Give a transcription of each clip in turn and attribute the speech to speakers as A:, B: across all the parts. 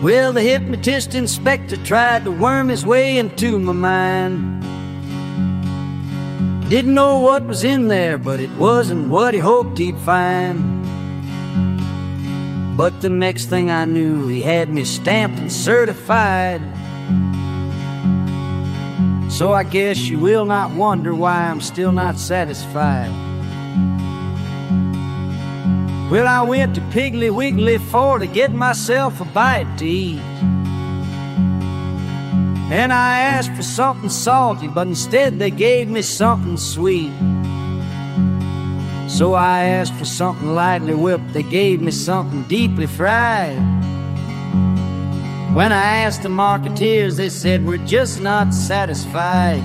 A: Well, the hypnotist inspector tried to worm his way into my mind. Didn't know what was in there, but it wasn't what he hoped he'd find. But the next thing I knew, he had me stamped and certified. So I guess you will not wonder why I'm still not satisfied. Well, I went to Piggly Wiggly for to get myself a bite to eat. And I asked for something salty, but instead they gave me something sweet. So I asked for something lightly whipped, they gave me something deeply fried. When I asked the marketeers, they said we're just not satisfied.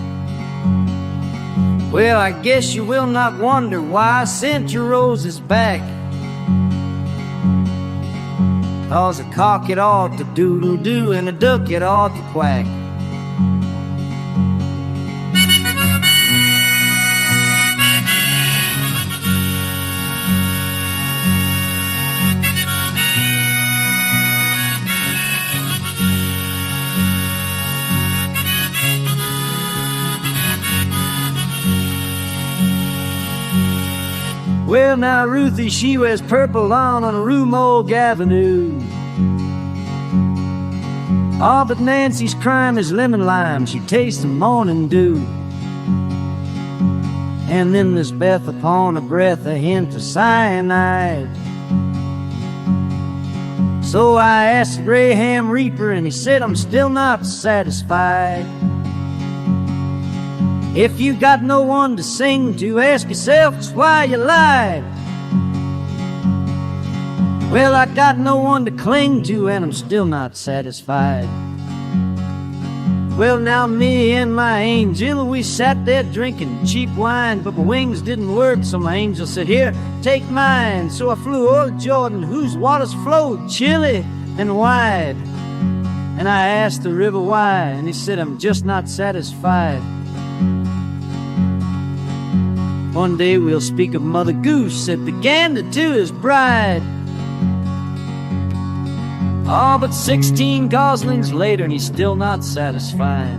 A: Well, I guess you will not wonder why I sent your roses back. 'Cause a cock it ought to doodle-doo and a duck it ought to quack. Well, now Ruthie, she wears purple lawn on Rhu Morg Avenue. Oh, but Nancy's crime is lemon lime, she tastes the morning dew. And then there's Beth upon a breath, a hint of cyanide. So I asked the Graham Reaper, and he said I'm still not satisfied. If you got no one to sing to, ask yourself just why you lied. Well, I got no one to cling to, and I'm still not satisfied. Well, now me and my angel, we sat there drinking cheap wine, but my wings didn't work, so my angel said, here, take mine. So I flew over Jordan, whose waters flowed chilly and wide. And I asked the river why, and he said, I'm just not satisfied. One day we'll speak of Mother Goose, said the gander to his bride. Oh, but 16 goslings later and he's still not satisfied.